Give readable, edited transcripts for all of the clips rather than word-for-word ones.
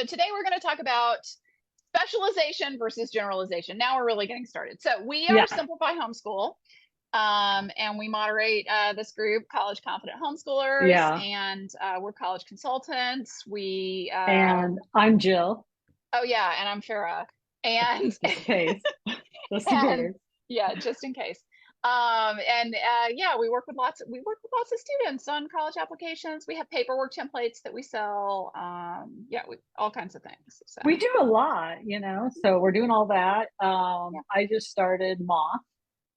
So today we're going to talk about specialization versus generalization. Now we're really getting started. So we are Yeah. Simplify Homeschool, and we moderate this group, College Confident Homeschoolers, Yeah. and we're college consultants. And I'm Jill, Oh yeah, and I'm Farrar, and just in case, just in and case. yeah, just in case. And yeah, we work with lots of students on college applications. We have paperwork templates that we sell. Yeah, all kinds of things. So We do a lot, so we're doing all that. yeah, I just started Moth.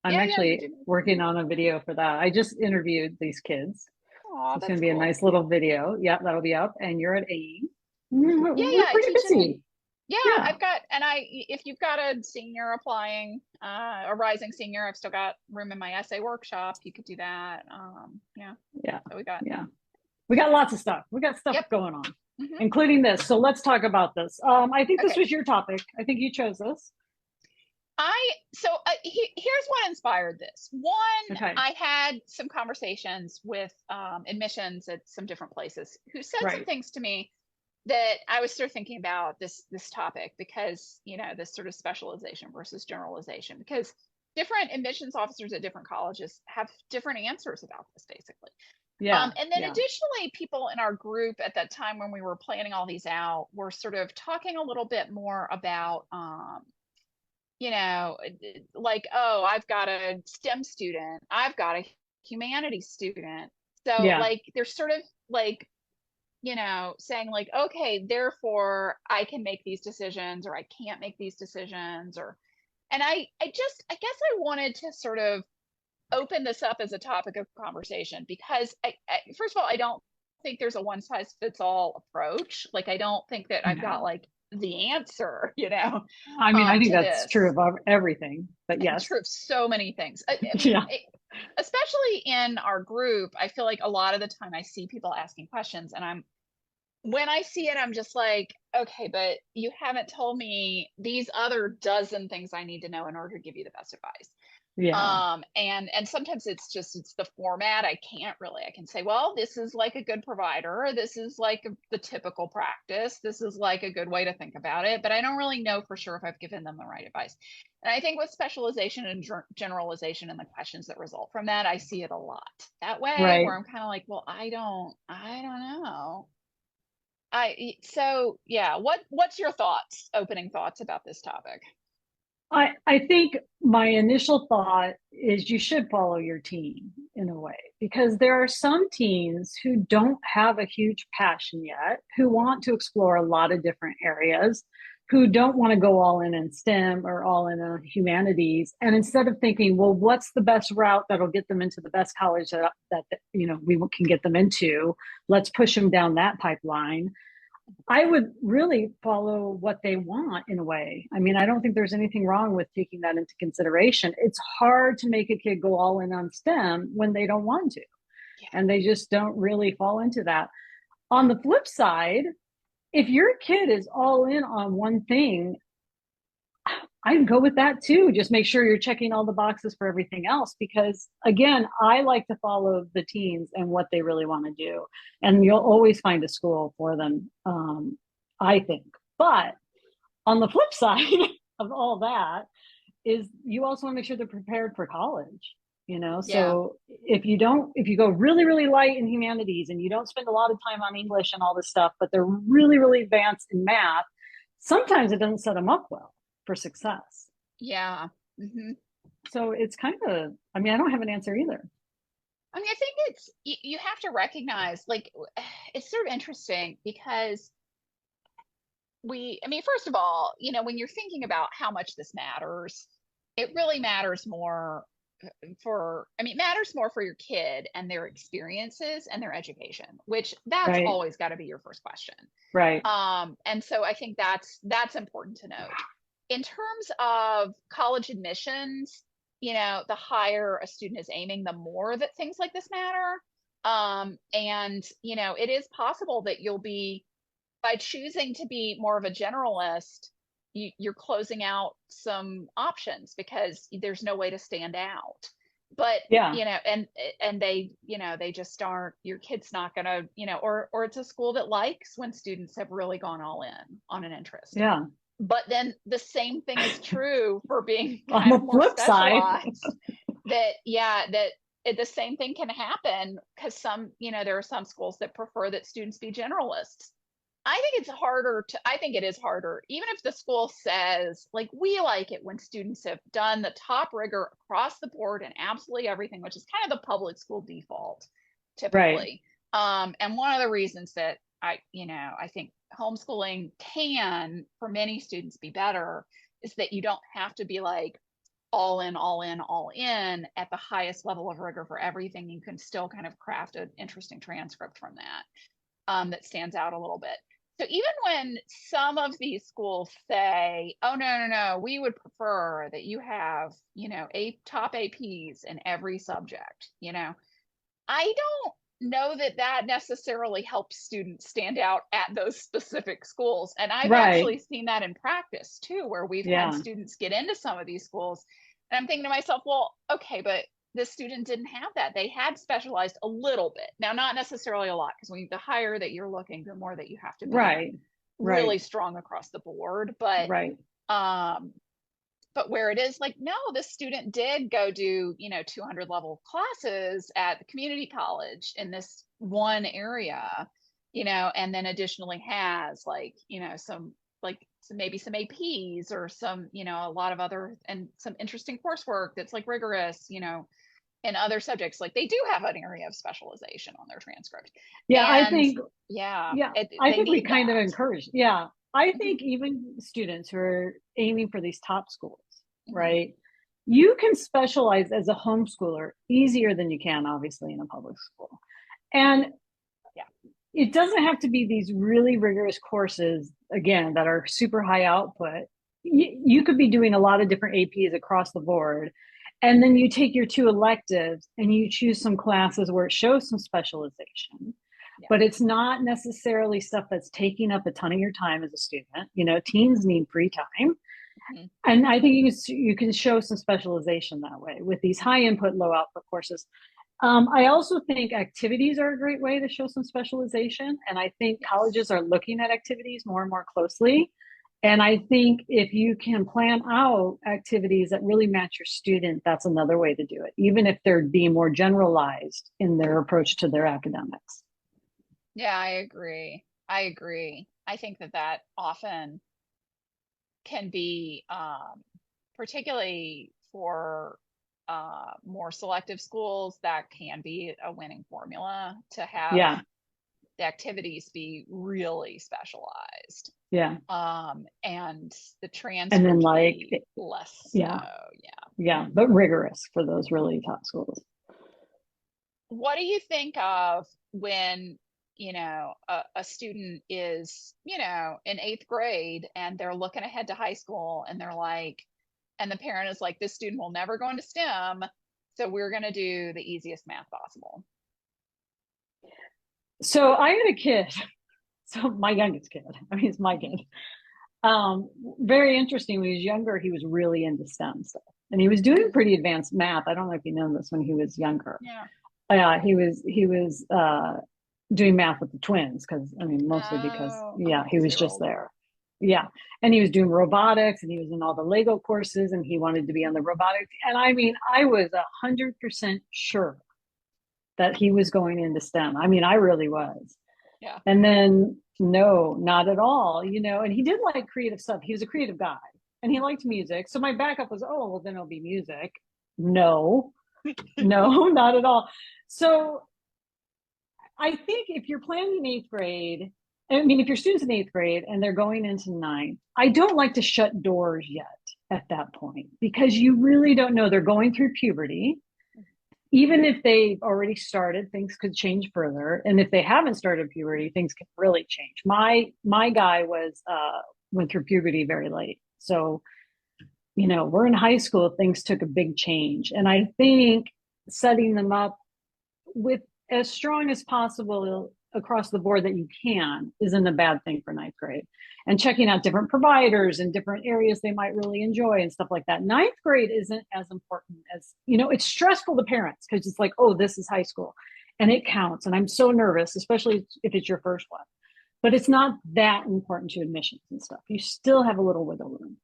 I'm yeah, you actually do. working on a video for that. I just interviewed these kids. Oh, So it's going that's to be a cool. nice little video. Yep, that'll be up. And you're at AIM. Yeah, We're yeah, I pretty teach in busy. a. Yeah, Yeah. I've got, and if you've got a senior applying, a rising senior, I've still got room in my essay workshop. You could do that. Yeah. Yeah. So we got. Yeah. We got lots of stuff. We got stuff Yep. going on, Hmm. including this. So let's talk about this. I think this Okay. was your topic. I think you chose this. Here's what inspired this. One, Okay. I had some conversations with admissions at some different places who said some Right. things to me that I was sort of thinking about this topic because this sort of specialization versus generalization, because different admissions officers at different colleges have different answers about this basically. Yeah. And then Yeah. additionally, people in our group at that time when we were planning all these out were sort of talking a little bit more about you know, like, oh, I've got a STEM student, I've got a humanities student. So, Yeah. like, they're sort of like, saying, like, okay, therefore I can make these decisions or I can't make these decisions. And I guess I wanted to sort of open this up as a topic of conversation because first of all, I don't think there's a one size fits all approach. Like, I don't think that I've got No. like the answer, I mean, I think to that's true this. of everything, but And yes. true of so many things. I mean, Yeah. especially in our group, I feel like a lot of the time I see people asking questions, and when I see it, I'm just like, okay, but you haven't told me these other dozen things I need to know in order to give you the best advice. Yeah. And sometimes it's the format. I can say, well, this is like a good provider, this is like the typical practice, this is like a good way to think about it, but I don't really know for sure if I've given them the right advice. And I think with specialization and generalization and the questions that result from that, I see it a lot that way, Right. where I'm kind of like, well, I don't know. So yeah, what's your opening thoughts about this topic? I think my initial thought is you should follow your teen in a way because there are some teens who don't have a huge passion yet, who want to explore a lot of different areas, who don't want to go all in STEM or all in humanities. And instead of thinking, well, what's the best route that'll get them into the best college that we can get them into, let's push them down that pipeline. I would really follow what they want in a way. I mean, I don't think there's anything wrong with taking that into consideration. It's hard to make a kid go all in on STEM when they don't want to, Yeah. and they just don't really fall into that. On the flip side, if your kid is all in on one thing, I'd go with that too. Just make sure you're checking all the boxes for everything else. Because again, I like to follow the teens and what they really want to do. And you'll always find a school for them, I think. But on the flip side of all that is you also want to make sure they're prepared for college. Yeah. So if you go really, really light in humanities and you don't spend a lot of time on English and all this stuff, but they're really, really advanced in math, sometimes it doesn't set them up well for success. Yeah. Hmm. So it's kind of, I mean, I don't have an answer either. I mean, I think you have to recognize, like, it's sort of interesting because I mean, first of all, when you're thinking about how much this matters, it really matters more matters more for your kid and their experiences and their education, which that's Right. always got to be your first question. Right. And so I think that's important to note. In terms of college admissions, the higher a student is aiming, the more that things like this matter. And it is possible that you'll be, by choosing to be more of a generalist, you're closing out some options because there's no way to stand out. but Yeah. and they, they just aren't, your kid's not gonna, or it's a school that likes when students have really gone all in on an interest. Yeah. But then the same thing is true for being On kind the of more flip side, specialized, that yeah, that the same thing can happen, because there are some schools that prefer that students be generalists. I think it is harder, even if the school says, like, we like it when students have done the top rigor across the board and absolutely everything, which is kind of the public school default right, typically. And one of the reasons that I think homeschooling can, for many students, be better is that you don't have to be like all in, all in, all in at the highest level of rigor for everything. You can still kind of craft an interesting transcript from that, that stands out a little bit. So even when some of these schools say, "Oh, no, no, no, we would prefer that you have, top APs in every subject," I don't know that that necessarily helps students stand out at those specific schools. And I've right. actually seen that in practice too, where we've had Yeah, students get into some of these schools. And I'm thinking to myself, well, okay, but the student didn't have that. They had specialized a little bit. Now, not necessarily a lot, because the higher that you're looking, the more that you have to be right, right, really strong across the board. But right. um, but where it is like, no, this student did go do 200 level classes at the community college in this one area, and then additionally has like, maybe some APs or some, a lot of other, and some interesting coursework that's like rigorous, in other subjects. Like, they do have an area of specialization on their transcript. Yeah, I And think, yeah, yeah, I they think we need kind of that. encourage. Yeah, I Hmm. think even students who are aiming for these top schools, Hmm. right? You can specialize as a homeschooler easier than you can, obviously, in a public school. And Yeah. it doesn't have to be these really rigorous courses, again, that are super high output. You could be doing a lot of different APs across the board. And then you take your two electives and you choose some classes where it shows some specialization, Yeah. but it's not necessarily stuff that's taking up a ton of your time as a student. Teens need free time. Hmm. And I think you can show some specialization that way with these high input, low output courses. I also think activities are a great way to show some specialization. And I think Yes. colleges are looking at activities more and more closely. And I think if you can plan out activities that really match your student, that's another way to do it, even if they're being more generalized in their approach to their academics. Yeah, I agree. I agree. I think that that often can be, particularly for more selective schools, that can be a winning formula to have Yeah. the activities be really specialized, Yeah. and the And then, transcript like, be less so. yeah, Yeah. yeah, but rigorous for those really top schools. What do you think of when, a student is, in eighth grade and they're looking ahead to high school, and they're like, and the parent is like, this student will never go into STEM, so we're going to do the easiest math possible. So I had a kid, so my youngest kid, I mean, it's my Hmm. kid. Very interesting. When he was younger, he was really into STEM stuff, and he was doing Hmm. pretty advanced math. I don't know if you know this when he was younger. Yeah. He was doing math with the twins because I mean, mostly because Oh, yeah, oh, he because was they were just older. there. Yeah, and he was doing robotics, and he was in all the Lego courses, and he wanted to be on the robotics. And I mean, I was 100% sure that he was going into STEM. I mean, I really was. Yeah. And then no, not at all, and he did like creative stuff. He was a creative guy and he liked music. So my backup was, oh, well, then it'll be music. No, no, not at all. So I think if you're planning eighth grade, I mean, if your student's in eighth grade and they're going into ninth, I don't like to shut doors yet at that point because you really don't know. They're going through puberty. Even if they've already started, things could change further. And if they haven't started puberty, things can really change. My guy went through puberty very late. So, we're in high school, things took a big change. And I think setting them up with as strong as possible across the board that you can isn't a bad thing for ninth grade. And checking out different providers and different areas they might really enjoy and stuff like that. Ninth grade isn't as important as, it's stressful to parents because it's like, oh, this is high school and it counts. And I'm so nervous, especially if it's your first one. But it's not that important to admissions and stuff. You still have a little wiggle room.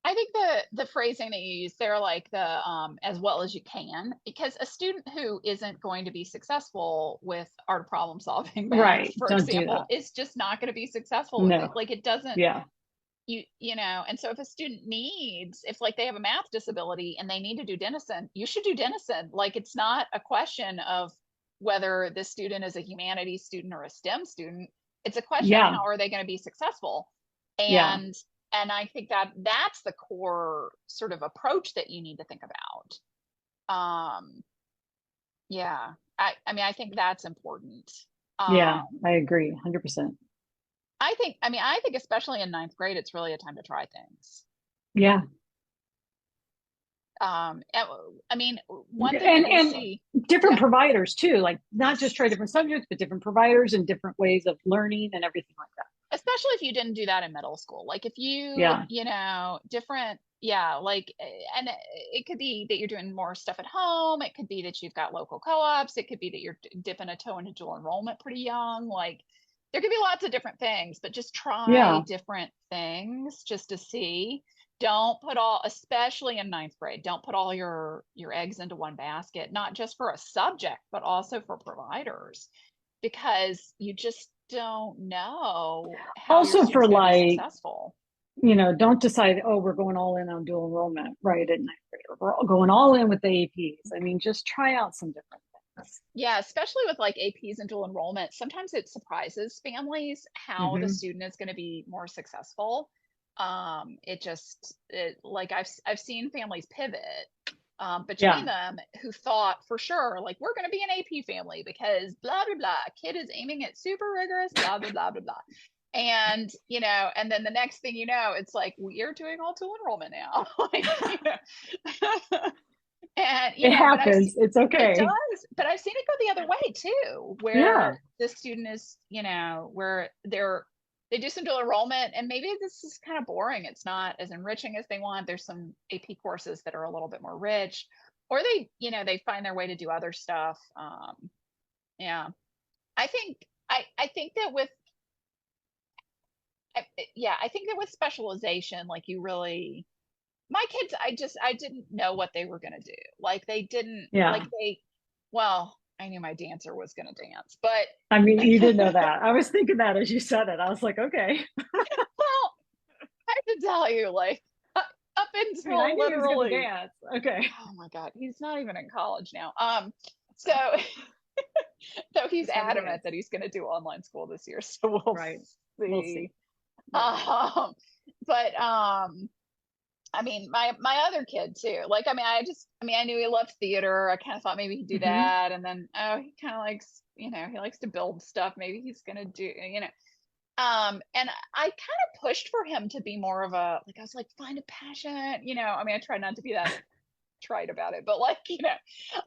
I think the phrasing that you use there, like the as well as you can, because a student who isn't going to be successful with art problem solving math, Right. for Don't do example, that. is just not going to be successful with it. No. Like it doesn't, Yeah. and so if a student needs, if like they have a math disability and they need to do Denison, you should do Denison. Like it's not a question of whether the student is a humanities student or a STEM student. It's a question of Yeah. how are they going to be successful. Yeah. And I think that that's the core sort of approach that you need to think about. Yeah, I mean, I think that's important. Yeah. Um, I agree 100%. I think especially in ninth grade, it's really a time to try things. Yeah. And, I mean, one thing that we And see, different yeah, providers too, like not just try yes, different subjects, but different providers and different ways of learning and everything like that. especially if you didn't do that in middle school. Like if you, Yeah. different, yeah, like, and it could be that you're doing more stuff at home. It could be that you've got local co-ops. It could be that you're dipping a toe into dual enrollment pretty young. Like there could be lots of different things, but just try Yeah. different things just to see. Don't put all, especially in ninth grade, don't put all your eggs into one basket, not just for a subject, but also for providers, because you just don't know how your Also for student's going to be like, successful. don't decide, oh, we're going all in on dual enrollment right at ninth grade, or we're all going all in with the APs. I mean, just try out some different things. Yeah, especially with like APs and dual enrollment, sometimes it surprises families how the Hmm. student is going to be more successful. Like I've seen families pivot between Yeah. them who thought for sure like we're going to be an AP family because blah blah blah, kid is aiming at super rigorous blah blah blah blah blah, and and then the next thing you know, it's like we are doing all dual enrollment now, like and It but happens. It's it okay. does, but I've seen it go the other way too, Yeah. where the student is, where they do some dual enrollment and maybe this is kind of boring. It's not as enriching as they want. There's some AP courses that are a little bit more rich, or they find their way to do other stuff. Yeah, I think that with yeah, I think that with specialization, like you really my kids, I didn't know what they were gonna do. Like they didn't like Yeah. well, I knew my dancer was gonna dance, but I mean, you did know that. I was thinking that as you said it. I was like, okay. well, I have to tell you, like up I mean, I until knew he was going to literally, dance. Okay. oh my God, he's not even in college now. So so he's Just never adamant dance. that he's gonna do online school this year. So we'll Right. We'll see. see. Yeah. But I mean, my other kid too. Like, I knew he loved theater. I kind of thought maybe he'd do Hmm. that, and then he kind of likes, he likes to build stuff. Maybe he's gonna do, And I kind of pushed for him to be more of a like. I was like, find a passion. I tried not to be that trite about it, but like,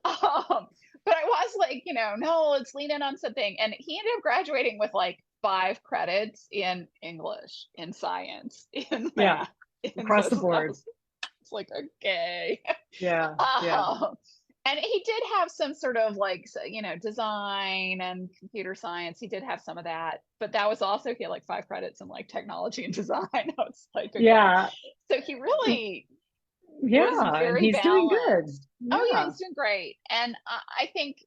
but I was like, no, let's lean in on something. And he ended up graduating with like 5 credits in English, in science, in Yeah. math, in Across the social. board. It's like, okay. Yeah. Yeah. Um, and he did have some sort of like, design and computer science. He did have some of that, but that was also, he had like 5 credits in like technology and design. I was like, okay. Yeah. So he really was Yeah. And very he's doing good. balanced. Oh yeah, Yeah. he's doing great. And I think,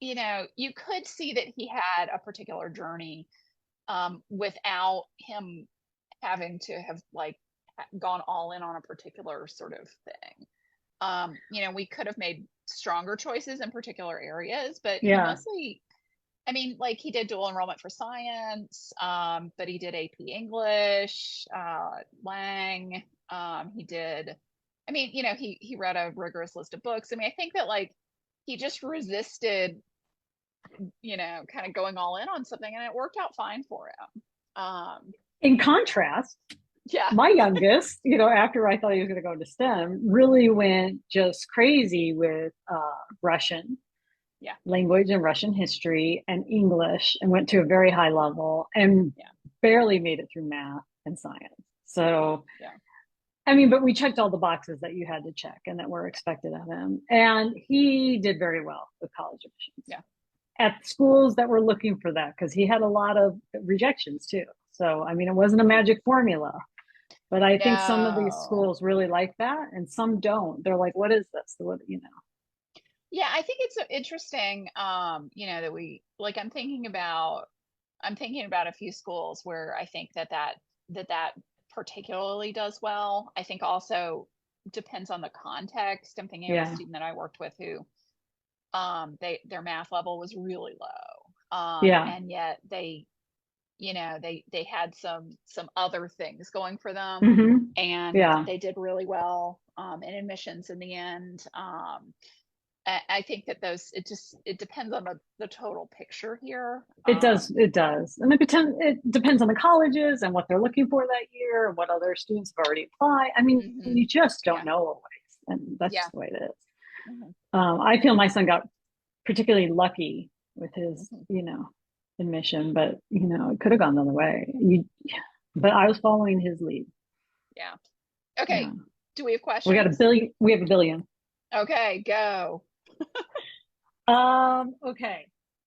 you could see that he had a particular journey without him having to have like gone all in on a particular sort of thing. We could have made stronger choices in particular areas, but he Yeah. mostly, like he did dual enrollment for science, but he did AP English, Lang. He did, he read a rigorous list of books. I think that like he just resisted, kind of going all in on something, and it worked out fine for him. In contrast, Yeah, my youngest, after I thought he was going to go into STEM, really went just crazy with Russian yeah, language and Russian history and English and went to a very high level and yeah, barely made it through math and science. So yeah. I mean, but we checked all the boxes that you had to check and that were expected of him. And he did very well with college admissions Yeah. at schools that were looking for that because he had a lot of rejections too. So, I mean, it wasn't a magic formula, but I think some of these No. schools really like that and some don't. They're like, what is this? What, Yeah, I think it's interesting, that we like I'm thinking about a few schools where I think that particularly does well. I think also depends on the context. I'm thinking of a Yeah. student that I worked with who their math level was really low. Yeah. And yet they had some other things going for them, Hmm. and Yeah. they did really well in admissions in the end. I think that it depends on the total picture here. It does. It does. And it depends on the colleges and what they're looking for that year, and what other students have already applied. I mean, Hmm. you just don't Yeah, know always. And that's yeah. just the way it is. Hmm. I feel my son got particularly lucky with his, Hmm. admission, but it could have gone the other way. But I was following his lead. Yeah. Yeah. Okay. Do we have We got a questions? billion. We have a billion. Okay, go. Okay.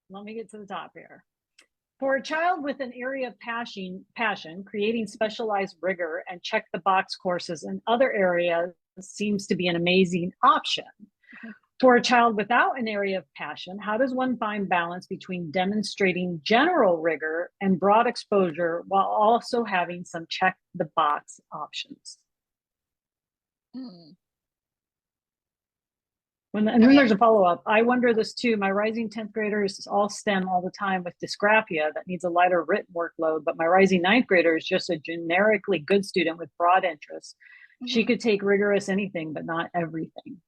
Let me get to the top here. For a child with an area of passion, creating specialized rigor and check the box courses in other areas seems to be an amazing option. For a child without an area of passion, how does one find balance between demonstrating general rigor and broad exposure while also having some check the box options? Hmm. And I then mean, there's a follow up. I wonder this too. My rising 10th graders is all STEM all the time with dysgraphia that needs a lighter written workload, but my rising ninth grader is just a generically good student with broad interests. She mhm. could take rigorous anything, but not everything.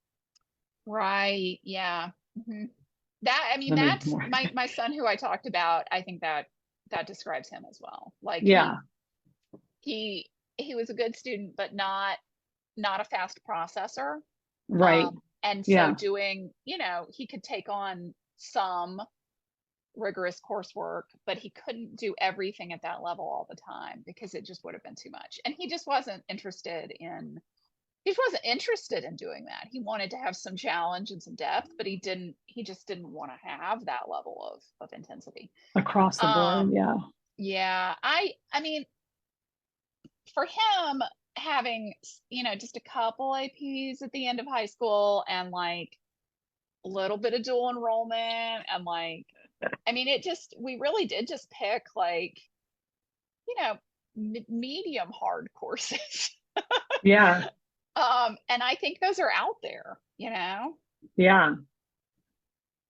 Right. Yeah. Hmm. That, I mean, Let me that's more. my son who I talked about. I think that describes him as well. Like Yeah, he he was a good student, but not a fast processor. right. And so Yeah, he could take on some rigorous coursework, but he couldn't do everything at that level all the time because it just would have been too much. And he just wasn't interested in doing that. He wanted to have some challenge and some depth, but he just didn't want to have that level of intensity. across the board. Um, Yeah. yeah, I mean, for him having, just a couple APs at the end of high school and like a little bit of dual enrollment and like, I mean, we really did just pick like, you know, medium hard courses. Yeah. And I think those are out there. Yeah.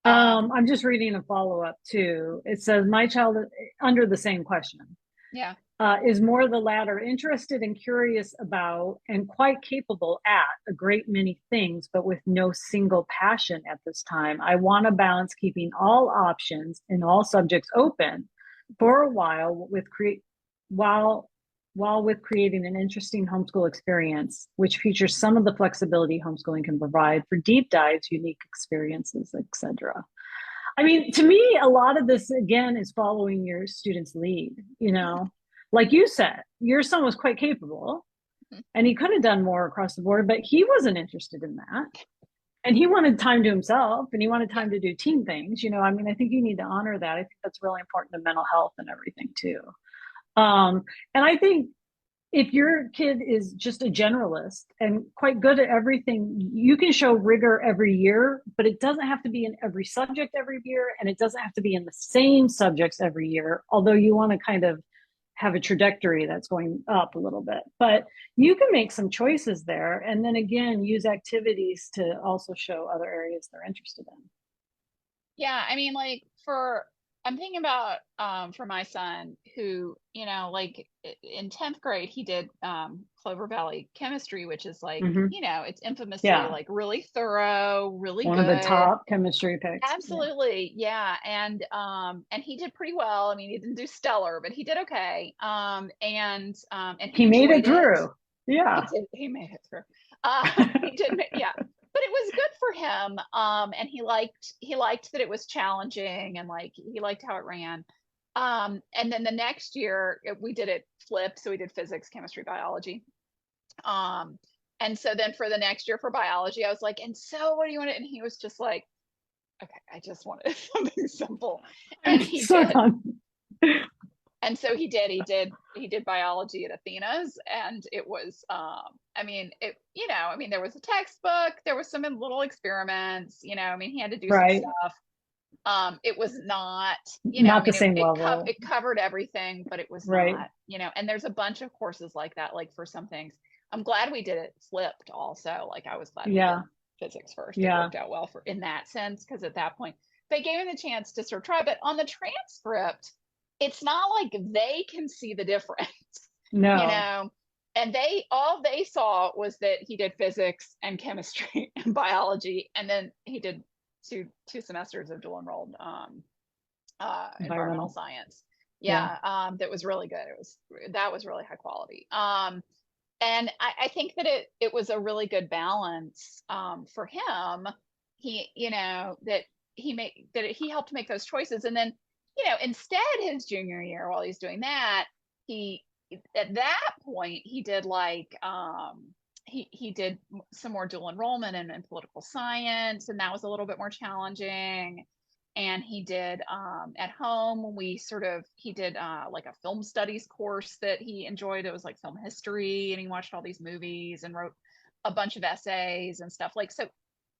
Um, I'm just reading a follow up too. It says, my child, under the same question, yeah. is more the latter, interested and curious about and quite capable at a great many things, but with no single passion at this time. I want to balance keeping all options in all subjects open for a while while with creating an interesting homeschool experience, which features some of the flexibility homeschooling can provide for deep dives, unique experiences, etc. I mean, to me, a lot of this again is following your student's lead. Like you said, your son was quite capable and he could have done more across the board, but he wasn't interested in that. And he wanted time to himself and he wanted Yeah. time to do team things. I mean, I think you need to honor that. I think that's really important to mental health and everything too. And I think if your kid is just a generalist and quite good at everything, you can show rigor every year, but it doesn't have to be in every subject every year. And it doesn't have to be in the same subjects every year, although you want to kind of have a trajectory that's going up a little bit. But you can make some choices there. And then again, use activities to also show other areas they're interested in. Yeah, I mean, like I'm thinking about for my son who, like in 10th grade he did Clover Valley chemistry, which is like, Mm-hmm. it's infamously Yeah. like really thorough, really One of the good. top chemistry picks. Yeah. Absolutely. Yeah. And he did pretty well. I mean, he didn't do stellar, but he did okay. And he He made it enjoyed it. through. Yeah. He made it through. He did yeah. But it was good for him. And he liked that it was challenging and like he liked how it ran. And then the next year we did it flipped, so we did physics, chemistry, biology. Um, and so then for the next year for biology, I was like, and so what do you want to, and he was just like, okay, I just wanted something simple. I'm And he so did. done. And so he did biology at Athena's, and it was I mean it you know I mean there was a textbook, there was some little experiments, I mean he had to do some Right. stuff. It was not, I Not the mean same level. it covered everything, but it was Right. not, and there's a bunch of courses like that, like for some things. I'm glad we did it flipped also. Like I was glad we did Yeah. physics first. It Yeah. worked out well for in that sense, because at that point they gave him the chance to sort of try. But on the transcript, it's not like they can see the difference, you No. know. And they saw was that he did physics and chemistry and biology, and then he did two semesters of dual enrolled environmental Environmental. science. Yeah. Yeah, that was really good. That was really high quality. And I think that it was a really good balance for him. He, that he helped make those choices, and then, instead his junior year, while he's doing that, he at that point he did like he did some more dual enrollment in political science, and that was a little bit more challenging. And he did at home, he did like a film studies course that he enjoyed. It was like film history, and he watched all these movies and wrote a bunch of essays and stuff. Like, so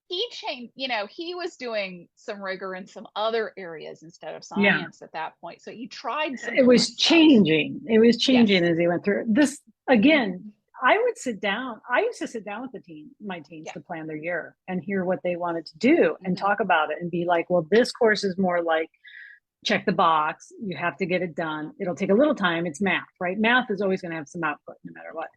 he changed, he was doing some rigor in some other areas instead of Yeah. science at that point. So he tried some It was different stuff. changing. It was changing Yes. as he went through this. Again, I would sit down. I used to sit down with my teams Yeah. to plan their year and hear what they wanted to do and Mm-hmm. talk about it and be like, well, this course is more like check the box. You have to get it done. It'll take a little time. It's math, right? Math is always going to have some output no matter what.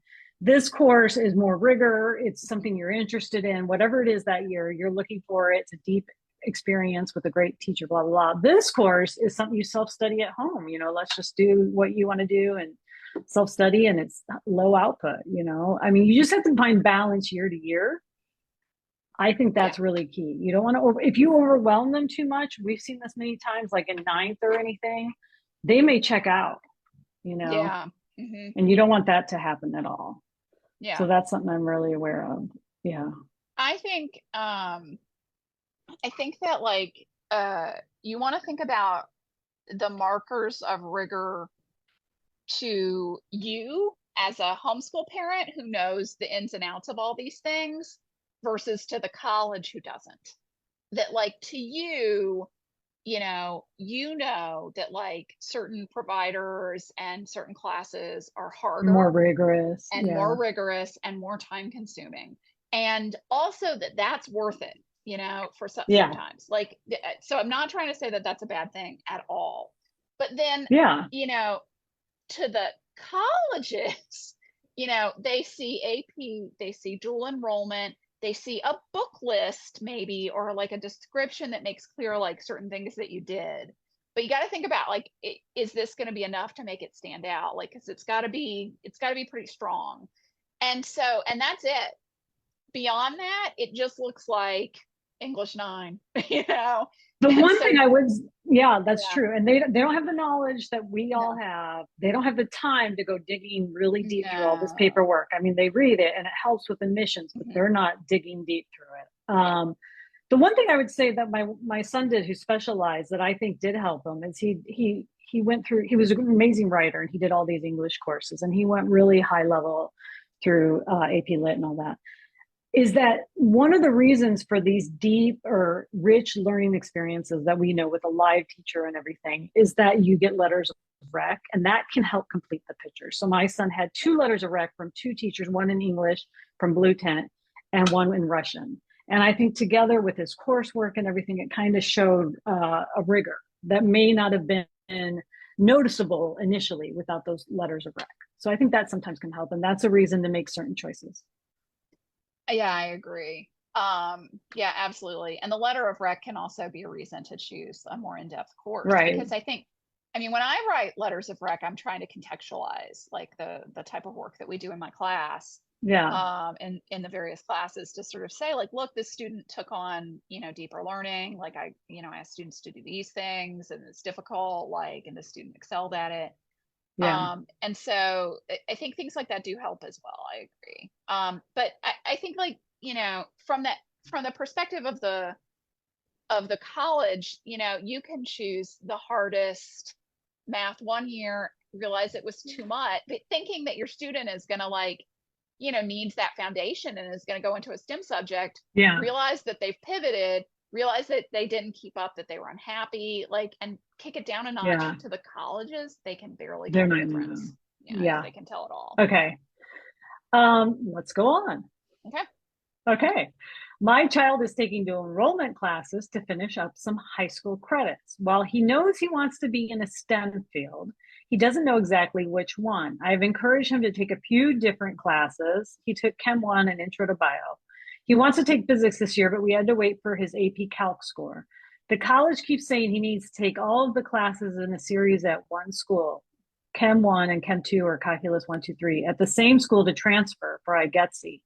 This course is more rigor. It's something you're interested in. Whatever it is that year, you're looking for it. It's a deep experience with a great teacher, blah, blah, blah. This course is something you self-study at home. Let's just do what you want to do and self-study, and it's low output. I mean, you just have to find balance year to year. I think Yeah. that's really key. You don't want to, if you overwhelm them too much, we've seen this many times, like in ninth or anything, they may check out, you know, Yeah. Mm-hmm. and you don't want that to happen at all. So Yeah. that's something I'm really aware of. Yeah. I think that like you want to think about the markers of rigor to you as a homeschool parent who knows the ins and outs of all these things versus to the college who doesn't. That like to you, that like certain providers and certain classes are More harder rigorous. and Yeah. more rigorous and more time consuming. And also that that's worth it, for Yeah. sometimes. Like, so I'm not trying to say that that's a bad thing at all. But then, Yeah. to the colleges, they see AP, they see dual enrollment, they see a book list maybe, or like a description that makes clear like certain things that you did. But you got to think about like, is this going to be enough to make it stand out? Like, because it's got to be pretty strong. And that's it. Beyond that, it just looks like English 9, you know? The And one so, thing I would, yeah, that's yeah, true. And they don't have the knowledge that we all no, have. They don't have the time to go digging really deep through all this no. paperwork. I mean, they read it and it helps with admissions, but Mhm. they're not digging deep through it. Yeah. The one thing I would say that my son did, who specialized, that I think did help him, is he went through. He was an amazing writer, and he did all these English courses, and he went really high level through AP Lit and all that. Is that one of the reasons for these deep or rich learning experiences that we know with a live teacher and everything is that you get letters of rec, and that can help complete the picture. So my son had two letters of rec from two teachers, one in English from Blue Tent and one in Russian. And I think together with his coursework and everything, it kind of showed a rigor that may not have been noticeable initially without those letters of rec. So I think that sometimes can help, and that's a reason to make certain choices. Yeah, I agree. Yeah, absolutely. And the letter of rec can also be a reason to choose a more in-depth course, Right. because I mean, when I write letters of rec, I'm trying to contextualize like the type of work that we do in my class, Yeah. in the various classes, to sort of say like, look, this student took on, deeper learning. Like I asked students to do these things and it's difficult, like, and the student excelled at it. Yeah. And so I think things like that do help as well. I agree. But I think like, from the perspective of the college, you can choose the hardest math one year, realize it was too much, but thinking that your student is going to like, needs that foundation and is going to go into a STEM subject, Yeah. realize that they've pivoted, realize that they didn't keep up, that they were unhappy, like, and kick it down a notch Yeah. to the colleges, they can barely They're tell the not gonna. difference. Yeah, if Yeah. they can tell at all. Okay. Let's go on. Okay. Okay. My child is taking dual enrollment classes to finish up some high school credits. While he knows he wants to be in a STEM field, he doesn't know exactly which one. I've encouraged him to take a few different classes. He took Chem 1 and Intro to Bio. He wants to take physics this year, but we had to wait for his AP Calc score. The college keeps saying he needs to take all of the classes in a series at one school, Chem 1 and Chem 2 or Calculus 1, 2, 3, at the same school to transfer for IGETC.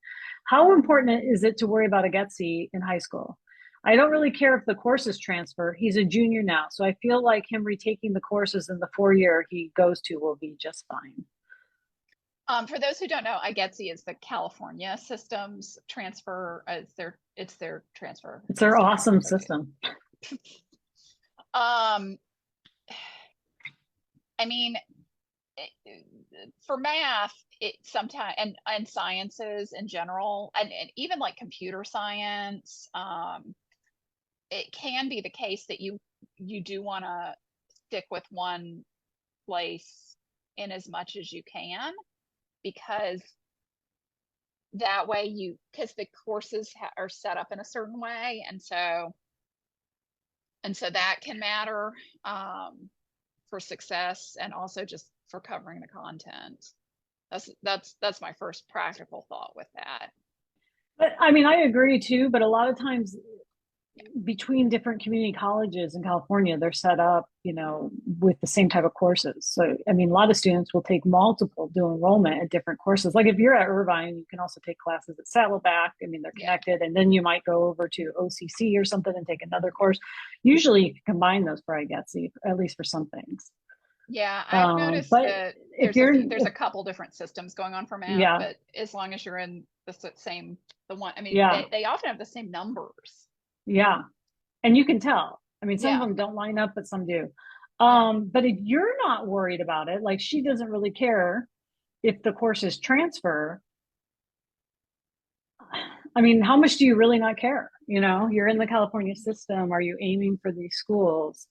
How important is it to worry about a GETC in high school? I don't really care if the courses transfer. He's a junior now, so I feel like him retaking the courses in the 4 year he goes to will be just fine. For those who don't know, IGETC is the California systems transfer. It's their transfer It's our system. awesome Okay. system. Um, I mean, for math, it sometimes and sciences in general, and even like computer science, it can be the case that you do want to stick with one place in as much as you can, because that way because the courses are set up in a certain way, and so that can matter, for success and also just for covering the content. That's my first practical thought with that. But I mean, I agree too, but a lot of times between different community colleges in California, they're set up, with the same type of courses. So, I mean, a lot of students will take multiple dual enrollment at different courses. Like if you're at Irvine, you can also take classes at Saddleback. I mean, they're Yeah. connected. And then you might go over to OCC or something and take another course. Usually you can combine those for IGETC, at least for some things. Yeah, I've noticed But that if you're, there's a couple different systems going on for math, yeah, but as long as you're in the one, I mean, yeah, they often have the same numbers. yeah. And you can tell. I mean, some of Yeah, them don't line up, but some do. yeah. But if you're not worried about it, like she doesn't really care if the courses transfer. I mean, how much do you really not care? You're in the California system. Are you aiming for these schools?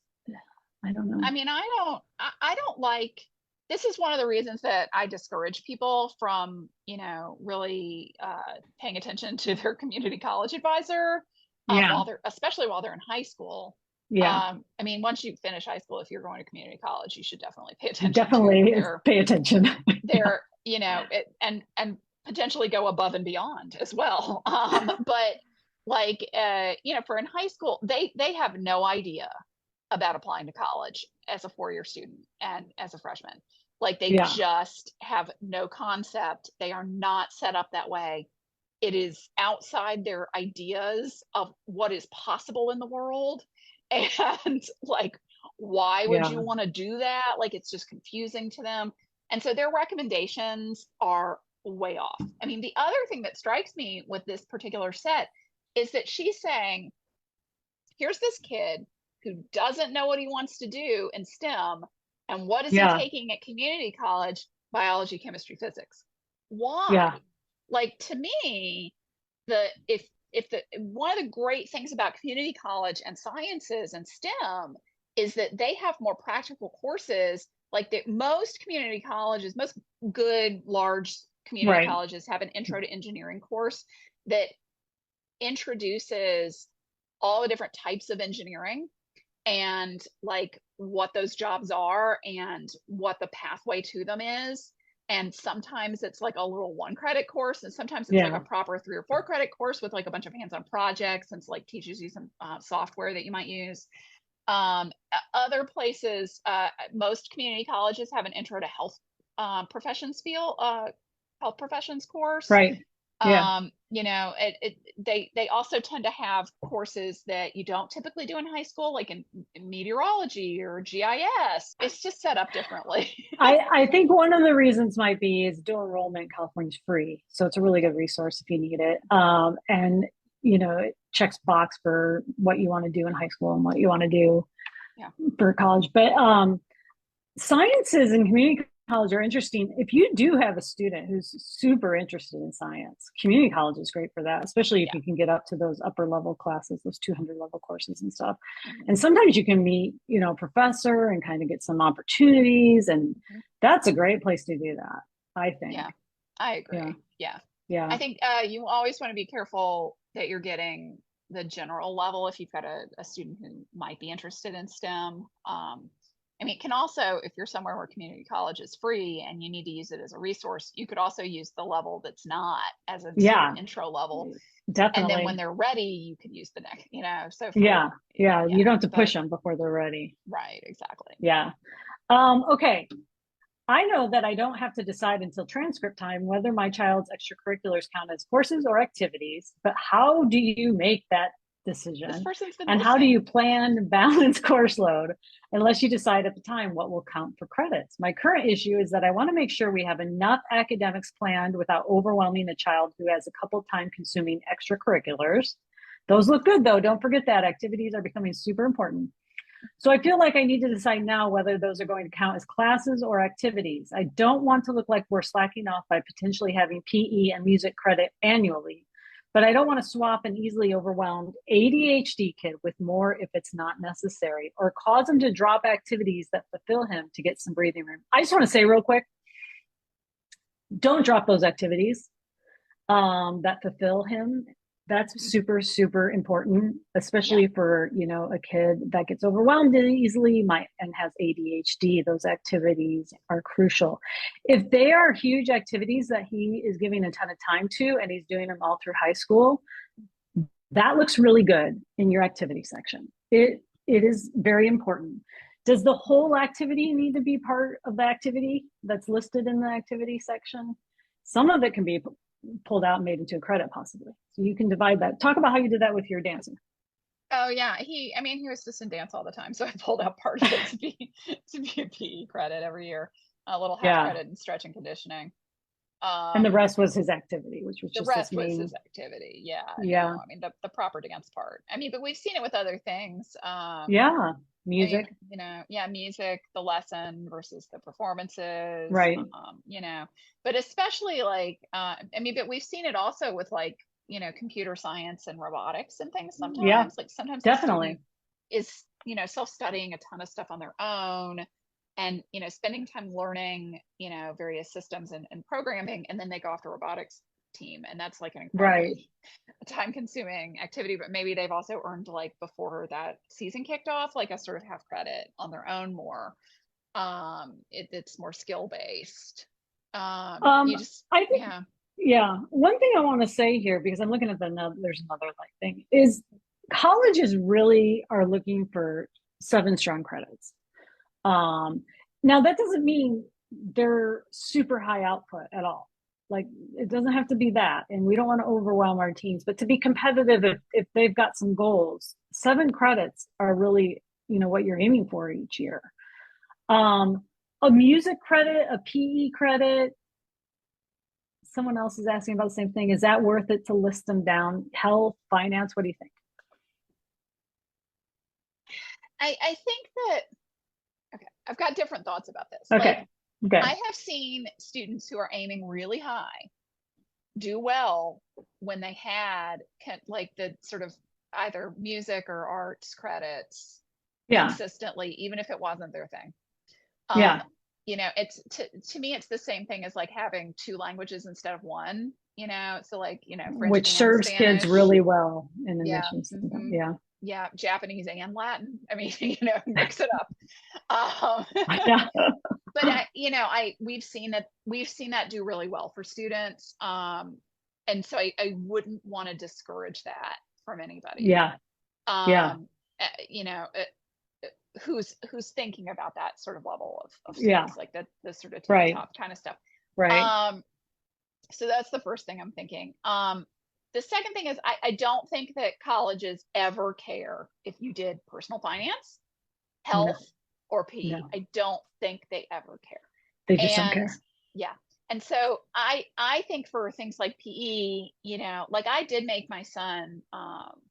I don't know. I mean, I don't like, this is one of the reasons that I discourage people from, really paying attention to their community college advisor, Yeah, especially while they're in high school. yeah, I mean, once you finish high school, if you're going to community college, you should definitely pay attention to definitely pay attention. Yeah, and potentially go above and beyond as well. But like, for in high school, they have no idea about applying to college as a 4 year student and as a freshman. Like they yeah, just have no concept. They are not set up that way. It is outside their ideas of what is possible in the world. And like, why would yeah, you want to do that? Like, it's just confusing to them. And so their recommendations are way off. I mean, the other thing that strikes me with this particular set is that she's saying, here's this kid who doesn't know what he wants to do in STEM. And what is he yeah, taking at community college? Biology, chemistry, physics. Why? yeah, Like, to me, the if the one of the great things about community college and sciences and STEM is that they have more practical courses. Like that, most community colleges, most good large community right. colleges have an intro to engineering course that introduces all the different types of engineering and like what those jobs are and what the pathway to them is. And sometimes it's like a little 1 credit course, and sometimes it's like a Yeah, proper 3 or 4 credit course with like a bunch of hands-on projects and like teaches you some software that you might use. Other places, most community colleges have an intro to health professions course. right. Yeah. They also tend to have courses that you don't typically do in high school, like in meteorology or GIS. It's just set up differently. I think one of the reasons might be is dual enrollment in California is free. So it's a really good resource if you need it. And, it checks box for what you want to do in high school and what you want to do Yeah. for college. But sciences and community college are interesting. If you do have a student who's super interested in science, community college is great for that, especially if Yeah. you can get up to those upper level classes, those 200 level courses and stuff. Mm-hmm. And sometimes you can meet, a professor and kind of get some opportunities. And Mm-hmm. that's a great place to do that, I think. Yeah, I Yeah. agree. Yeah. I Yeah. think you always want to be careful that you're getting the general level if you've got a student who might be interested in STEM. I mean, it can also, if you're somewhere where community college is free and you need to use it as a resource, you could also use the level that's not as a sort of Yeah. intro level. And then when Definitely. they're ready, you could use the next, so Yeah. Yeah. You yeah, don't have to but push them before they're ready. right, exactly. Yeah. Okay. I know that I don't have to decide until transcript time whether my child's extracurriculars count as courses or activities, but how do you make that This decision? person's been And how do you listening. plan balance course load unless you decide at the time what will count for credits? My current issue is that I want to make sure we have enough academics planned without overwhelming a child who has a couple time consuming extracurriculars. Those look good though. Don't forget that activities are becoming super important. So I feel like I need to decide now whether those are going to count as classes or activities. I don't want to look like we're slacking off by potentially having PE and music credit annually, but I don't want to swap an easily overwhelmed ADHD kid with more if it's not necessary or cause him to drop activities that fulfill him to get some breathing room. I just want to say real quick, don't drop those activities that fulfill him. That's super, super important, Yeah. especially for, a kid that gets overwhelmed easily and has ADHD. Those activities are crucial. If they are huge activities that he is giving a ton of time to and he's doing them all through high school, that looks really good in your activity section. It is very important. Does the whole activity need to be part of the activity that's listed in the activity section? Some of it can be pulled out and made into a credit possibly. So you can divide that. Talk about how you did that with your dancing. Oh yeah, he was just in dance all the time, so I pulled out part of it to be a PE credit every year, a little half Yeah. credit in stretch and conditioning. And the Um, rest was his activity, which was the just this rest was his main. activity. Yeah, no, Yeah. I mean the proper dance part. I mean, but we've seen it with other things. Yeah. I mean, Music. yeah, music, the lesson versus the performances, Right. but especially like, I mean, but we've seen it also with like, computer science and robotics and things Yeah. sometimes. Like sometimes the student Definitely. is, self-studying a ton of stuff on their own and, spending time learning, various systems and programming, and then they go off to robotics team. And that's like an Right. incredibly time consuming activity, but maybe they've also earned like before that season kicked off, like a sort of half credit on their own more. It's more skill based. You just, I think, yeah, yeah. One thing I want to say here, because I'm looking at there's another like thing, is colleges really are looking for 7 strong credits. Um, Now that doesn't mean they're super high output at all. Like it doesn't have to be that, and we don't want to overwhelm our teams. But to be competitive, if they've got some goals, 7 credits are really what you're aiming for each year. Um, a music credit, a PE credit. Someone else is asking about the same thing. Is that worth it to list them down? Health, finance. What do you think? I think that, okay, I've got different thoughts about this. Like, Okay. Okay. I have seen students who are aiming really high do well when they had like the sort of either music or arts credits Yeah. consistently, even if it wasn't their thing. Um, Yeah. it's to me, it's the same thing as like having 2 languages instead of one, so like, French Which and serves kids Spanish. really well in Yeah. admissions. Hmm. Yeah. Yeah. Japanese and Latin. I mean, mix it up. Yeah. But we've seen that do really well for students. And so I wouldn't want to discourage that from anybody. Yeah. Yeah. Um, you know, who's thinking about that sort of level of Yeah. students, like the sort of tippy Right. top kind of stuff. Right. Um, So that's the first thing I'm thinking. The second thing is I don't think that colleges ever care if you did personal finance, No, health, or PE. no, I don't think they ever care. they just don't And care. yeah. And so I think for things like PE, like I did make my son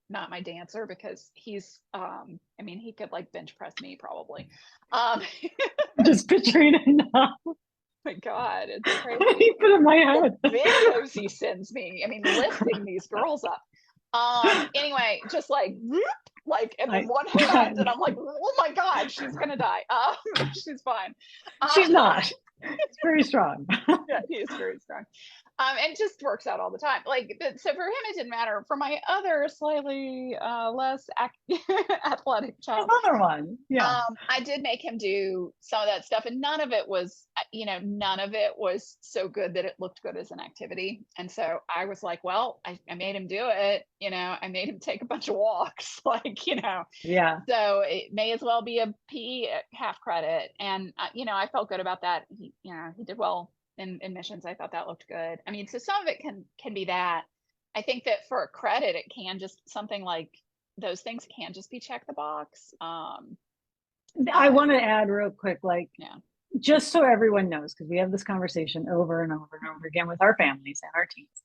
not my dancer because he's I mean he could like bench press me probably. Just picturing it now. My God, it's crazy. You put it in my The head. videos he sends me, I mean, lifting these girls up. Anyway, just like whoop, like and then I, one hand, and I'm like, oh my God, she's gonna die. She's fine. she's Um, not. It's very strong. yeah, he is very strong. And just works out all the time. Like, so for him, it didn't matter. For my other slightly less athletic child, Another one. Yeah. I did make him do some of that stuff, and none of it was, none of it was so good that it looked good as an activity. And so I was like, well, I made him do it. I made him take a bunch of walks, Yeah. so it may as well be a PE half credit. And I felt good about that. He did well in missions. I thought that looked good. I mean, so some of it can be that. I think that for a credit, it can just something like those things can just be check the box. I Uh, want to add real quick, like, yeah. just so everyone knows, because we have this conversation over and over and over again with our families and our teens,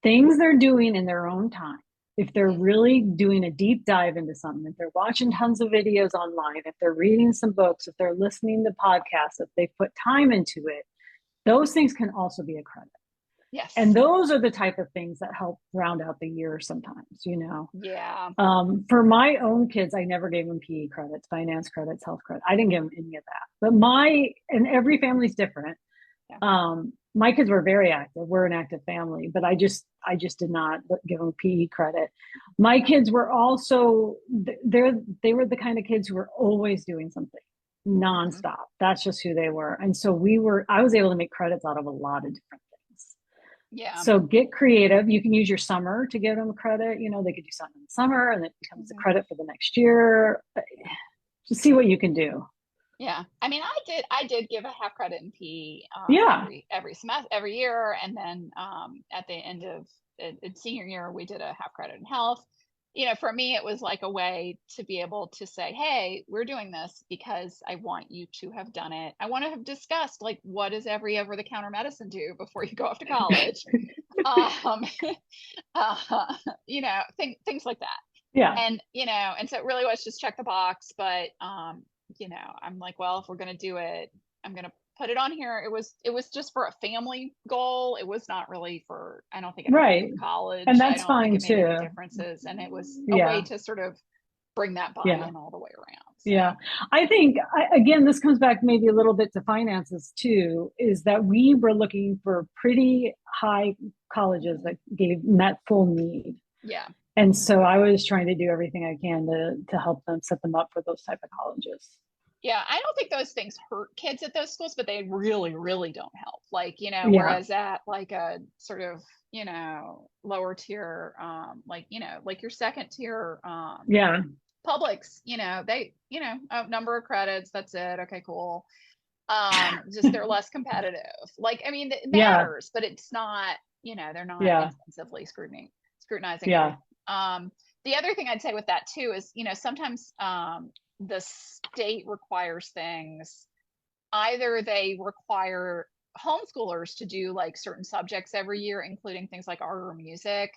things they're doing in their own time. If they're Mhm. really doing a deep dive into something, if they're watching tons of videos online, if they're reading some books, if they're listening to podcasts, if they put time into it, those things can also be a credit. And Yes. those are the type of things that help round out the year sometimes. Yeah. For my own kids, I never gave them PE credits, finance credits, health credits. I didn't give them any of that. But and every family's different. Yeah. My kids were very active. We're an active family, but I just did not give them PE credit. My kids were also, they were the kind of kids who were always doing something Hmm. nonstop. That's just who they were. And so I was able to make credits out of a lot of different things. Yeah. So get creative. You can use your summer to give them credit. They could do something in the summer and it becomes a Hmm. credit for the next year. Just see what you can do. Yeah. I mean, I did give a half credit in PE Yeah. every semester, every year, and then at the end of senior year, we did a half credit in health. For me, it was like a way to be able to say, "Hey, we're doing this because I want you to have done it. I want to have discussed like what does every over-the-counter medicine do before you go off to college." Um, things like that. Yeah. And so it really was just check the box. But I'm like, well, if we're gonna do it, I'm gonna put it on here. It was just for a family goal. It was not really for, I don't think it had to do Right. with And college. I that's don't think fine it made any too. differences. And it was a way Yeah. to sort of bring that Yeah. buy-in all the way around. Yeah. So I think, again, this comes back maybe a little bit to finances too, is that we were looking for pretty high colleges mhm. that met full need. Yeah. And so I was trying to do everything I can to help them set them up for those type of colleges. Yeah, I don't think those things hurt kids at those schools, but they really, really don't help. Like, Yeah. whereas at like a sort of, lower tier, like your second tier Yeah. publics, they, a number of credits, that's it. Okay, cool. Just they're less competitive. Like, I mean, it Yeah. matters, but it's not, they're not Yeah. intensively scrutinizing Yeah. everything. The other thing I'd say with that too is, sometimes the state requires things. Either they require homeschoolers to do like certain subjects every year, including things like art or music,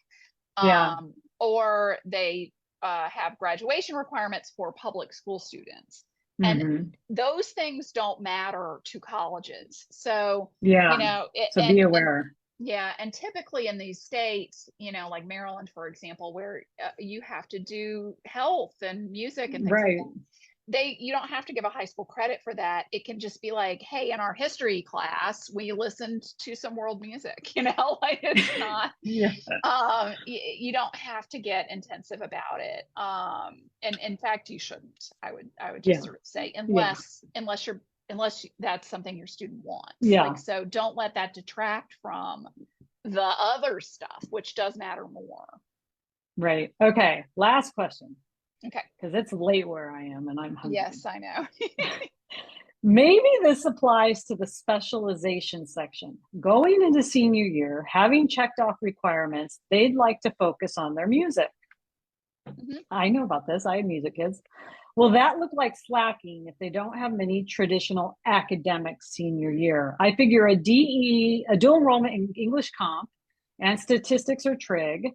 Yeah. or they have graduation requirements for public school students. And Hmm. those things don't matter to colleges. So, Yeah. So be and aware. yeah, and typically in these states, like Maryland, for example, where you have to do health and music and things like Right. that, you don't have to give a high school credit for that. It can just be like, hey, in our history class, we listened to some world music, like it's not, Yeah. you don't have to get intensive about it. And in fact, you shouldn't. I would just Yeah. sort of say, Yeah. unless that's something your student wants. Like, Yeah. so don't let that detract from the other stuff, which does matter more. Right. Okay. Last question, Okay. because it's late where I am and I'm hungry. Yes, I know. Maybe this applies to the specialization section. Going into senior year, having checked off requirements, they'd like to focus on their music. Mhm. I know about this. I have music kids. Will that look like slacking if they don't have many traditional academics senior year? I figure a DE, a dual enrollment in English comp and statistics or trig,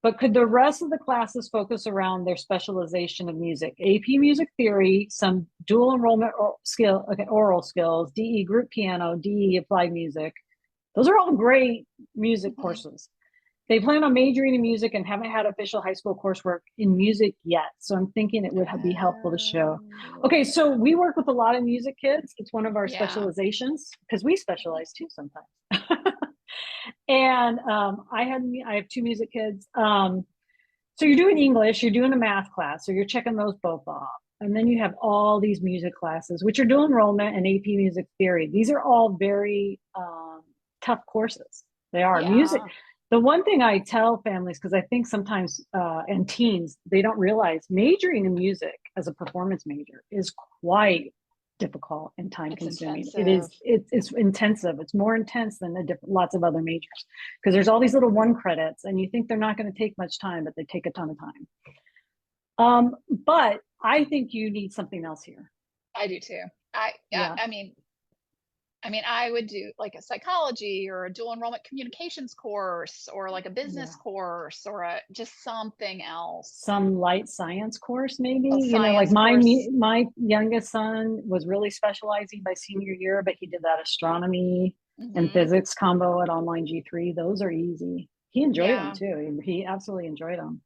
but could the rest of the classes focus around their specialization of music? AP music theory, some dual enrollment skill, okay, oral skills, DE group piano, DE applied music. Those are all great music Mhm. courses. They plan on majoring in music and haven't had official high school coursework in music yet. So I'm thinking it would be helpful to show. Okay, Oh, so we work with a lot of music kids. It's one of our yeah. specializations because we specialize too sometimes. And I have two music kids. So you're doing English, you're doing a math class, so you're checking those both off. And then you have all these music classes, which are dual enrollment and AP music theory. These are all very tough courses. They are music. Yeah. The one thing I tell families, because I think sometimes and teens, they don't realize majoring in music as a performance major is quite difficult and time It's consuming. intensive. It's intensive. It's more intense than lots of other majors because there's all these little one credits and you think they're not going to take much time, but they take a ton of time. But I think you need something else here. I do too. I, I Yeah. I mean, I would do like a psychology or a dual enrollment communications course or like a business Yeah. course or just something else. Some light science course, maybe, A like science course. my youngest son was really specializing by senior year, but he did that astronomy and Hmm. physics combo at online G3. Those are easy. He enjoyed them Yeah. too. He absolutely enjoyed them.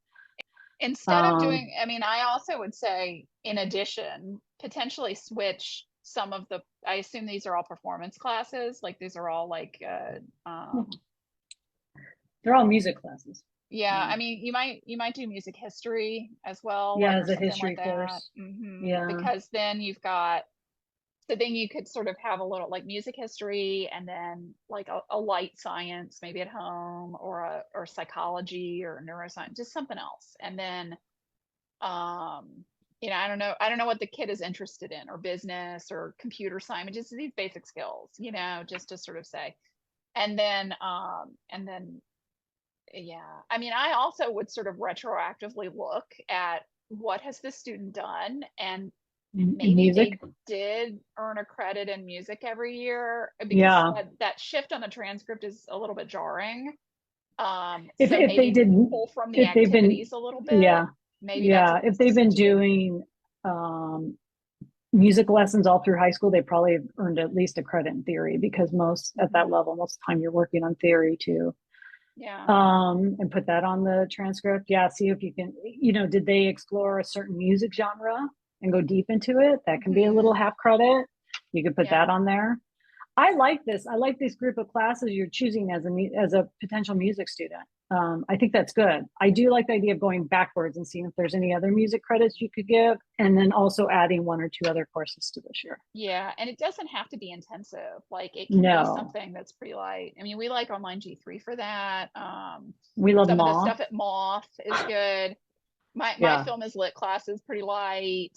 Instead of Um, doing, I also would say, in addition, potentially switch some of the, I assume these are all performance classes, like these are all like, they're all music classes. yeah, Yeah. you might do music history as well, Yeah, like or as a something like history that. course. Yeah. Because then you've got, so then you could sort of have a little like music history and then like a light science maybe at home or or psychology or neuroscience, just something else. And then um I don't know what the kid is interested in, or business or computer science, just these basic skills, just to sort of say. And then yeah, I also would sort of retroactively look at what has this student done, and In maybe music. they did earn a credit in music every year, because Yeah. that shift on the transcript is a little bit jarring. If So if they maybe didn't, pull from the if they've been, activities a little bit. yeah, Maybe that's a yeah, if they've been suggestion. doing um music lessons all through high school, they probably have earned at least a credit in theory because most at that Hmm. level, most of the time you're working on theory too. Yeah. And put that on the transcript. Yeah, see if you can, did they explore a certain music genre and go deep into it? That can be a little Hmm. half credit. You could put that Yeah. on there. I like this. I like this group of classes you're choosing as a potential music student. I think that's good. I do like the idea of going backwards and seeing if there's any other music credits you could give, and then also adding one or two other courses to this year. Yeah, and it doesn't have to be intensive. Like it can be No, something that's pretty light. We like online G3 for that. we love Some of the Moth. stuff at Moth is good. My Yeah. film is lit class is pretty light.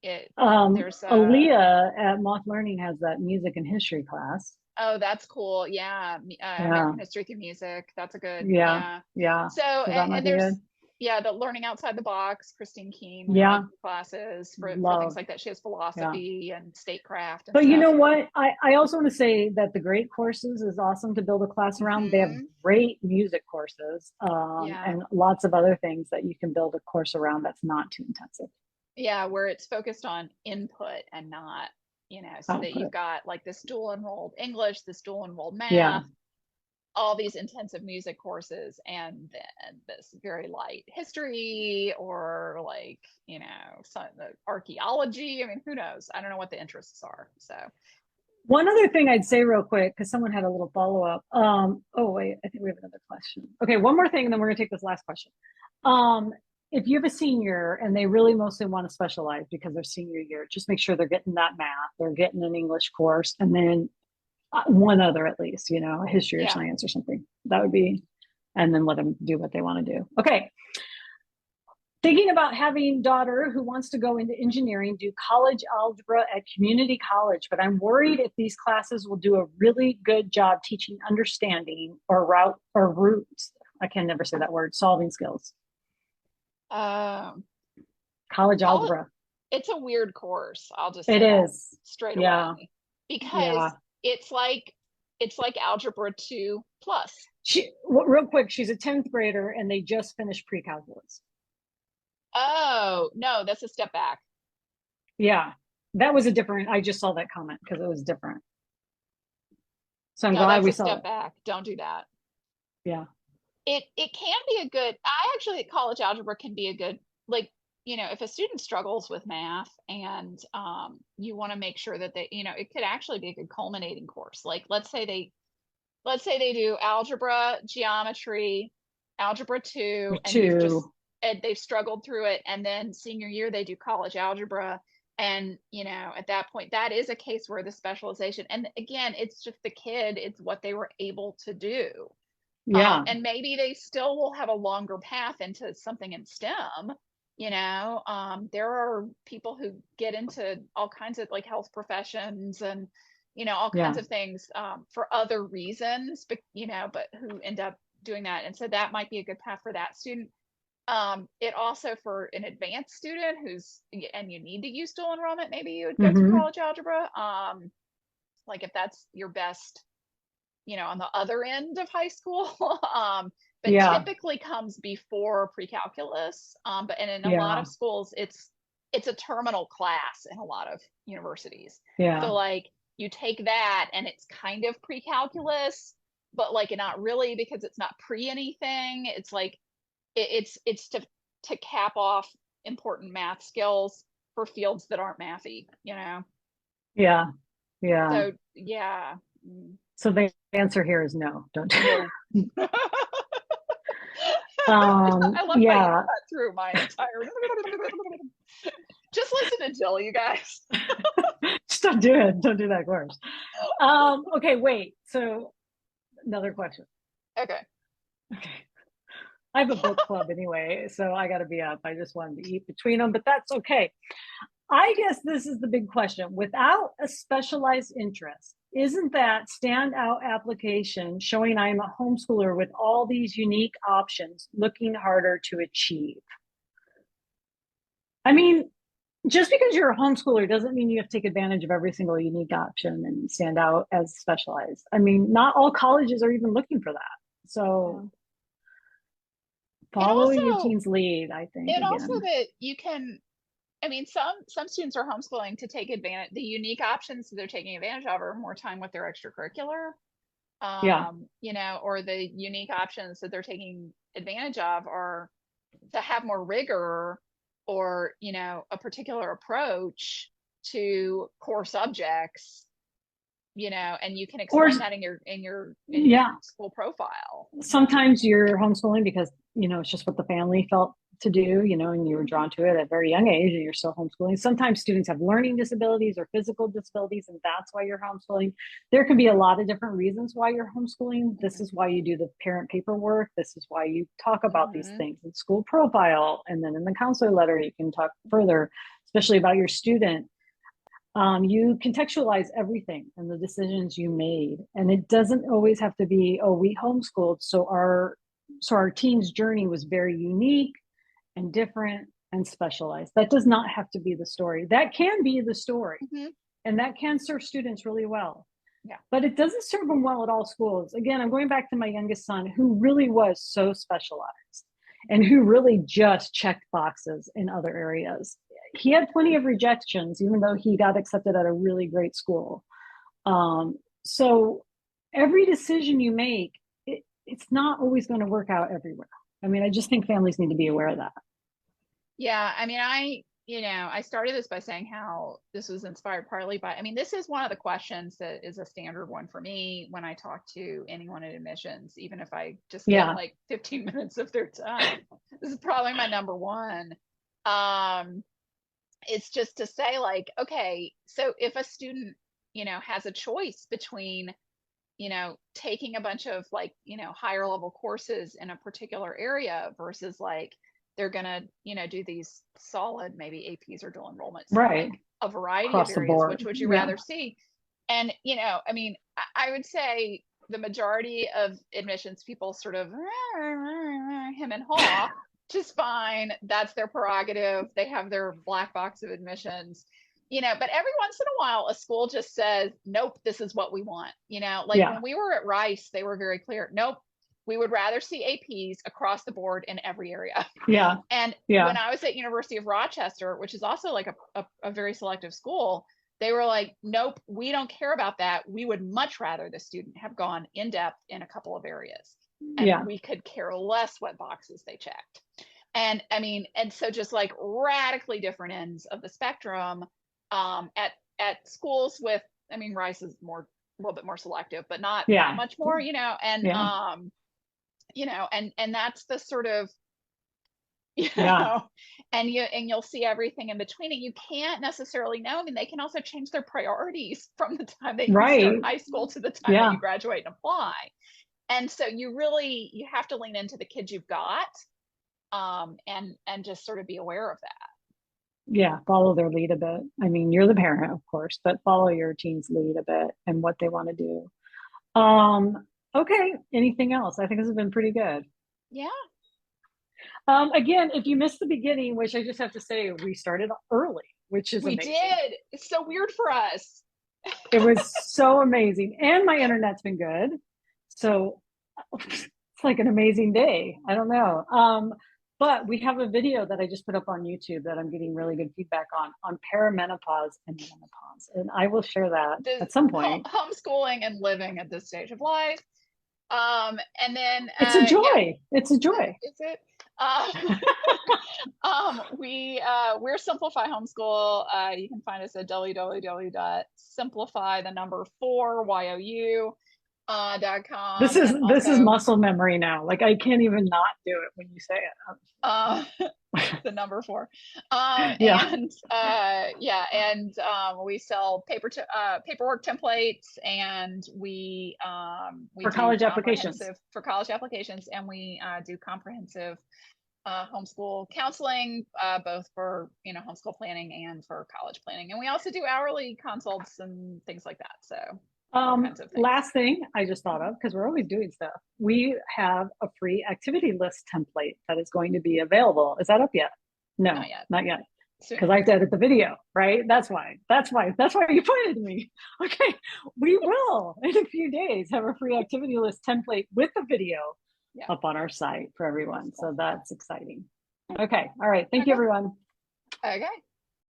It there's Aaliyah at Moth Learning has that music and history class. Oh, that's cool. Yeah, Yeah, American history through music. That's a good, yeah, yeah. yeah. So So that might and be there's, good. yeah, the learning outside the box. Christine Keen, we like Yeah, classes for things love. like that. She has Yeah. philosophy and statecraft and But you stuff. know what? I also want to say that the great courses is awesome to build a class around. They have Hmm. great music courses Yeah. and lots of other things that you can build a course around that's not too intensive Yeah, where it's focused on input and not, so that you've output. got like this dual enrolled English, this dual enrolled Yeah. math, all these intensive music courses, and then this very light history, or like, some the archaeology. Who knows? I don't know what the interests are. So, One other thing I'd say real quick, because someone had a little follow up. Oh, wait, I think we have another question. Okay, one more thing, and then we're going to take this last question. Um, if you have a senior and they really mostly want to specialize because they're senior year, just make sure they're getting that math, they're getting an English course, and then one other at least, a history or yeah. science or something. That would be, and then let them do what they want to do. Okay. Thinking about having daughter who wants to go into engineering, do college algebra at community college, but I'm worried if these classes will do a really good job teaching understanding or roots. I can never say that word, solving skills. Um, College call algebra. it's a weird course. I'll just It say that is. straight Yeah. away Yeah. because it's like algebra 2 plus. Real quick, she's a 10th grader and they just finished pre-calculus. Oh, no, that's a step back. Yeah. That was a different, I just saw that comment because it was different. So I'm No, glad that's we a saw step it. back. Don't do that. Yeah. It can be a good, I actually think college algebra can be a good, like, if a student struggles with math and you want to make sure that they, it could actually be a good culminating course. Like let's say they do algebra, geometry, algebra 2, Me and you've just too. and they've struggled through it, and then senior year they do college algebra, and at that point that is a case where the specialization, and again, it's just the kid, it's what they were able to do. Yeah. And maybe they still will have a longer path into something in STEM. There are people who get into all kinds of like health professions and all kinds Yeah. of things for other reasons, but but who end up doing that, and so that might be a good path for that student. It also for an advanced student who's and you need to use dual enrollment, maybe you would go through Hmm. college algebra. Like if that's your best on the other end of high school. But Yeah. typically comes before pre-calculus. But and in a lot Yeah. of schools, it's a terminal class in a lot of universities. Yeah. So like you take that and it's kind of pre-calculus, but like not really because it's not pre anything. It's like it's to cap off important math skills for fields that aren't mathy. Yeah. Yeah. So yeah. So the answer here is no, don't. No. I love how you Yeah. cut through my entire. Just listen to Jill, you guys. Just don't do it. Don't do that course. Okay, wait. So another question. Okay. Okay. I have a book club anyway, so I got to be up. I just wanted to eat between them, but that's okay. I guess this is the big question. Without a specialized interest, isn't that standout application showing I'm a homeschooler with all these unique options looking harder to achieve? I mean, just because you're a homeschooler doesn't mean you have to take advantage of every single unique option and stand out as specialized. I mean, not all colleges are even looking for that. Yeah. So It follow your also team's lead, I think, it also again. that you can. I mean, some students are homeschooling to take advantage. The unique options that they're taking advantage of are more time with their extracurricular, Yeah. or the unique options that they're taking advantage of are to have more rigor or a particular approach to core subjects, and you can Or, explain that in your yeah, school profile. sometimes you're homeschooling because it's just what the family felt to do, and you were drawn to it at a very young age and you're still homeschooling. Sometimes students have learning disabilities or physical disabilities and that's why you're homeschooling. There can be a lot of different reasons why you're homeschooling. This is why you do the parent paperwork. This is why you talk about these Mm-hmm. things in school profile, and then in the counselor letter you can talk further, especially about your student. You contextualize everything and the decisions you made, and it doesn't always have to be, oh, we homeschooled, so our teen's journey was very unique and different and specialized. That does not have to be the story. That can be the story, Mm-hmm. and that can serve students really well, Yeah. but it doesn't serve them well at all schools. Again, I'm going back to my youngest son who really was so specialized and who really just checked boxes in other areas. He had plenty of rejections, even though he got accepted at a really great school. So every decision you make, it's not always going to work out everywhere. I mean, I just think families need to be aware of that. Yeah, I mean, I started this by saying how this was inspired partly by, I mean, this is one of the questions that is a standard one for me when I talk to anyone at admissions, even if I just get Yeah. like 15 minutes of their time. This is probably my number one. Um, it's just to say like, okay, so if a student, has a choice between, taking a bunch of like, higher level courses in a particular area versus like they're gonna, do these solid maybe APs or dual enrollments from Right. like a variety of Across the areas. board. Which would you Yeah. rather see? And I mean, I would say the majority of admissions people sort of him and haw, which is fine. That's their prerogative. They have their black box of admissions. But every once in a while, a school just says, nope, this is what we want. Like Yeah. when we were at Rice, they were very clear. Nope, we would rather see APs across the board in every area. Yeah. And Yeah. when I was at University of Rochester, which is also like a very selective school, they were like, nope, we don't care about that. We would much rather the student have gone in depth in a couple of areas. And Yeah. we could care less what boxes they checked. And I mean, and so just like radically different ends of the spectrum, at schools with, I mean, Rice is a little bit more selective, but not that Yeah. much more, and Yeah. and that's the sort of, you Yeah. know and you'll see everything in between, and you can't necessarily know. I mean, they can also change their priorities from the time that you start Right. high school to the time that Yeah. you graduate and apply. And so you have to lean into the kids you've got, and just sort of be aware of that. Yeah. Follow their lead a bit. I mean, you're the parent, of course, but follow your teen's lead a bit and what they want to do. Okay. Anything else? I think this has been pretty good. Yeah, Again, if you missed the beginning, which I just have to say, we started early, which is we amazing. did. It's so weird for us. It was so amazing. And my internet's been good. So it's like an amazing day. I don't know. But we have a video that I just put up on YouTube that I'm getting really good feedback on perimenopause and menopause. And I will share that The at some point. homeschooling and living at this stage of life. And then It's a yeah, joy. It's a joy. is it? Uh, we're Simplify Homeschool. You can find us at www.simplify the number 4you.com, This is and this is also muscle memory now. Like I can't even not do it when you say it. uh, the number 4. Yeah. We sell paperwork templates, and we For do college applications. comprehensive for college applications, and we do comprehensive homeschool counseling, both for homeschool planning and for college planning. And we also do hourly consults and things like that. So all kinds of things. Last thing I just thought of, because we're always doing stuff, we have a free activity list template that is going to be available. Is that up yet? No, not yet. Because I have to edit the video, right? That's why you pointed to me. Okay, we will in a few days have a free activity list template with a video up on our site for everyone. So that's exciting. Okay, all right. Thank you, everyone. Okay.